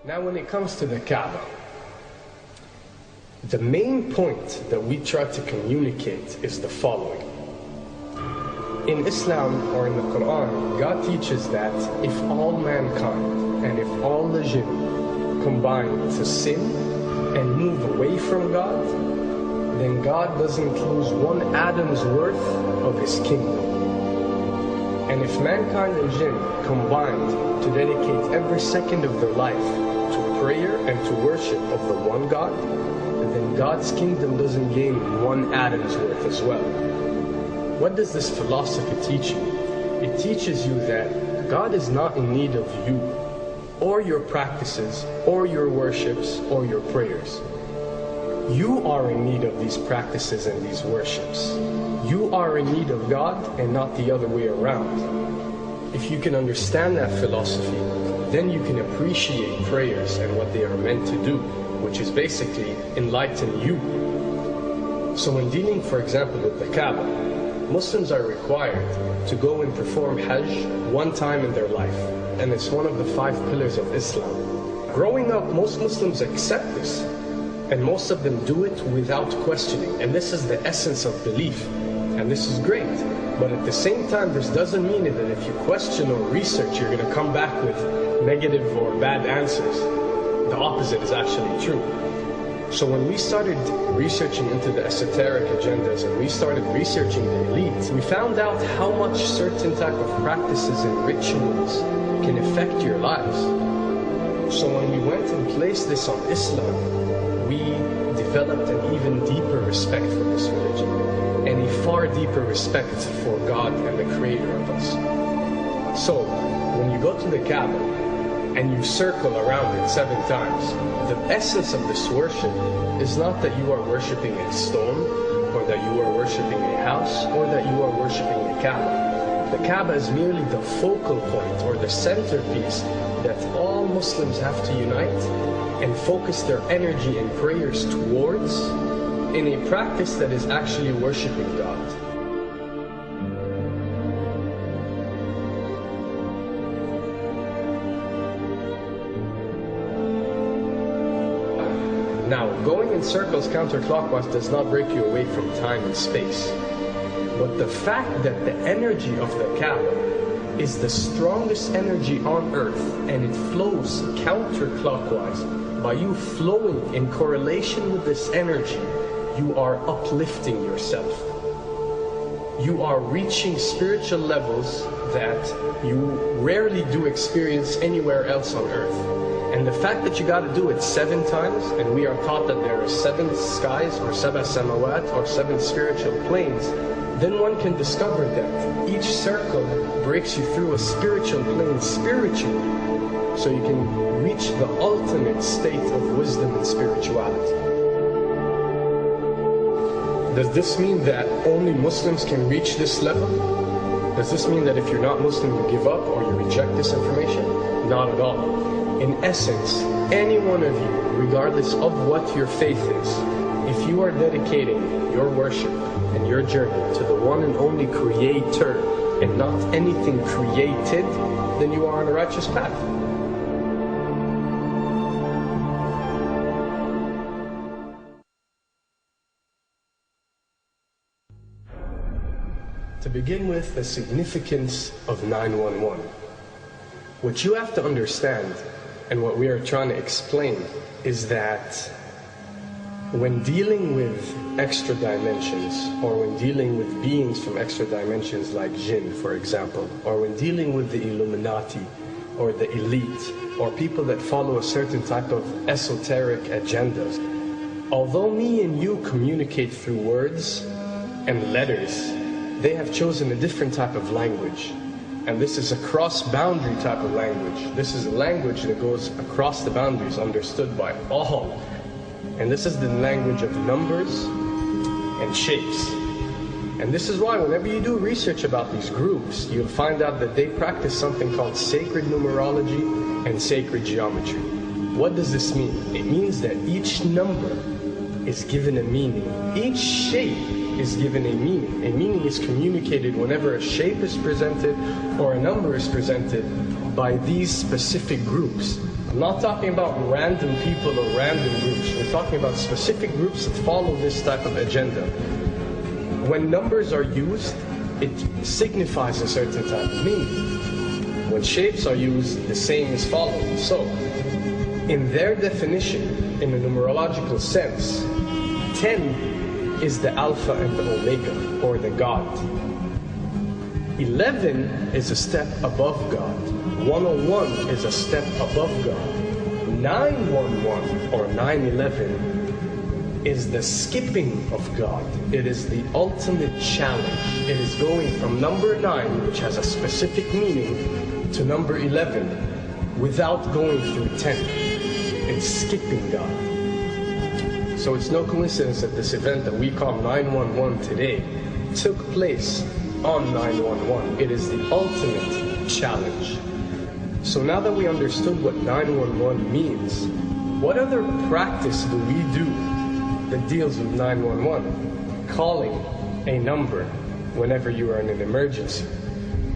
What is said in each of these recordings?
Now when it comes to the Kaaba, the main point that we try to communicate is the following. In Islam or in the Quran, God teaches that if all mankind and if all the jinn combine to sin and move away from God, then God doesn't lose one atom's worth of His kingdom. And if mankind and jinn combined to dedicate every second of their life to prayer and to worship of the one God, then God's kingdom doesn't gain one atom's worth as well. What does this philosophy teach you? It teaches you that God is not in need of you, or your practices, or your worships, or your prayers. You are in need of these practices and these worships. You are in need of God and not the other way around. If you can understand that philosophy, then you can appreciate prayers and what they are meant to do, which is basically enlighten you. So when dealing, for example, with the Kaaba, Muslims are required to go and perform Hajj one time in their life, and it's one of the 5 pillars of Islam. Growing up, most Muslims accept this, and most of them do it without questioning, and this is the essence of belief, and this is great. But at the same time, this doesn't mean that if you question or research, you're going to come back with negative or bad answers. The opposite is actually true. So when we started researching into the esoteric agendas and we started researching the elite, we found out how much certain type of practices and rituals can affect your lives. So when we went and placed this on Islam, we developed an even deeper respect for this religion and a far deeper respect for God and the Creator of us. So when you go to the Kaaba, and you circle around it 7 times, the essence of this worship is not that you are worshiping a stone, or that you are worshiping a house, or that you are worshiping a Kaaba. The Kaaba is merely the focal point, or the centerpiece, that all Muslims have to unite and focus their energy and prayers towards in a practice that is actually worshiping God. Now, going in circles counterclockwise does not break you away from time and space. But the fact that the energy of the Kaaba is the strongest energy on earth and it flows counterclockwise, by you flowing in correlation with this energy, you are uplifting yourself. You are reaching spiritual levels that you rarely do experience anywhere else on earth. And the fact that you got to do it 7 times, and we are taught that there are 7 skies, or 7 samawat, or 7 spiritual planes, then one can discover that each circle breaks you through a spiritual plane spiritually, so you can reach the ultimate state of wisdom and spirituality. Does this mean that only Muslims can reach this level? Does this mean that if you're not Muslim, you give up or you reject this information? Not at all. In essence, any one of you, regardless of what your faith is, if you are dedicating your worship and your journey to the one and only Creator and not anything created, then you are on a righteous path. To begin with, the significance of 911. What you have to understand, and what we are trying to explain, is that when dealing with extra dimensions, or when dealing with beings from extra dimensions like jinn, for example, or when dealing with the Illuminati, or the elite, or people that follow a certain type of esoteric agendas, although me and you communicate through words and letters, they have chosen a different type of language. And this is a cross-boundary type of language. This is a language that goes across the boundaries, understood by all. And this is the language of numbers and shapes. And this is why whenever you do research about these groups, you'll find out that they practice something called sacred numerology and sacred geometry. What does this mean? It means that each number is given a meaning. Each shape is given a meaning. A meaning is communicated whenever a shape is presented or a number is presented by these specific groups. I'm not talking about random people or random groups. We're talking about specific groups that follow this type of agenda. When numbers are used, it signifies a certain type of meaning. When shapes are used, the same is followed. So, in their definition, in a numerological sense, 10 is the Alpha and the Omega, or the God. 11 is a step above God. 101 is a step above God. 911 or 911 is the skipping of God. It is the ultimate challenge. It is going from number 9, which has a specific meaning, to number 11 without going through 10. It's skipping God. So it's no coincidence that this event that we call 911 today took place on 911. It is the ultimate challenge. So now that we understood what 911 means, what other practice do we do that deals with 911? Calling a number whenever you are in an emergency.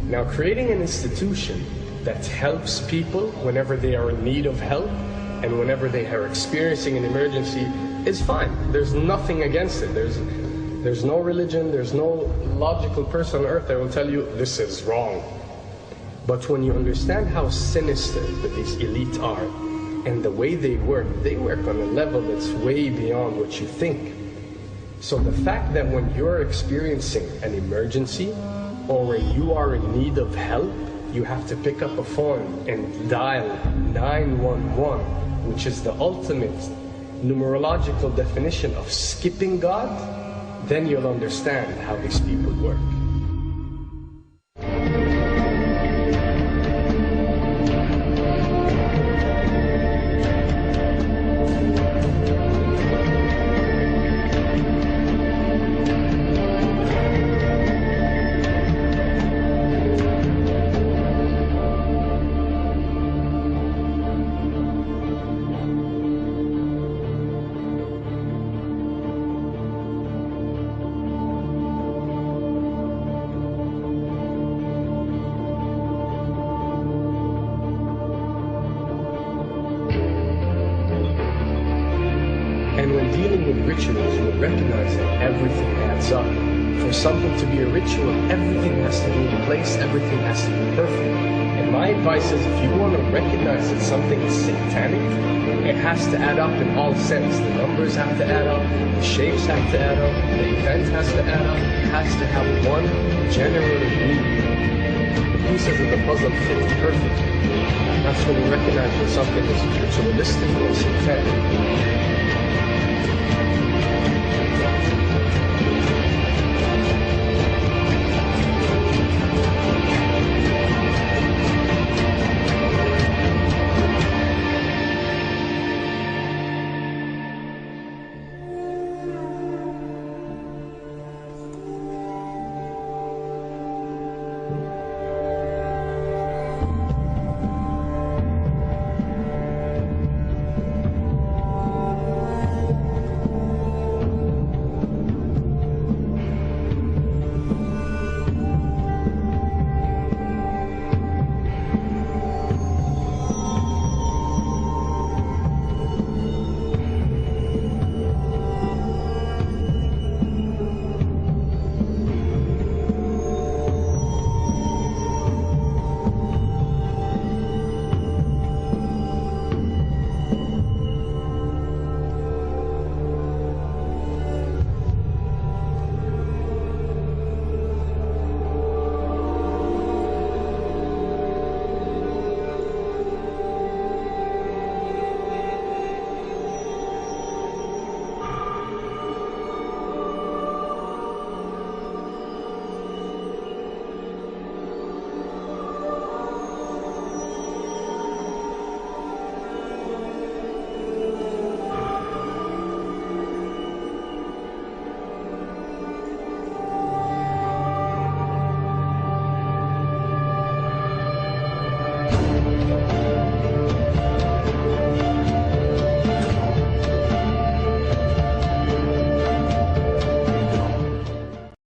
Now, creating an institution that helps people whenever they are in need of help and whenever they are experiencing an emergency is fine. There's nothing against it. There's no religion, there's no logical person on earth that will tell you this is wrong. But when you understand how sinister that these elite are and the way they work on a level that's way beyond what you think. So the fact that when you're experiencing an emergency or when you are in need of help, you have to pick up a phone and dial 911, which is the ultimate numerological definition of skipping God, then you'll understand how these people work. And when dealing with rituals, we recognize that everything adds up. For something to be a ritual, everything has to be in place, everything has to be perfect. And my advice is, if you want to recognize that something is satanic, it has to add up in all sense. The numbers have to add up, the shapes have to add up, the event has to add up, it has to have one general meaning. The pieces of the puzzle fit perfectly. That's when you recognize when something is ritualistic or satanic.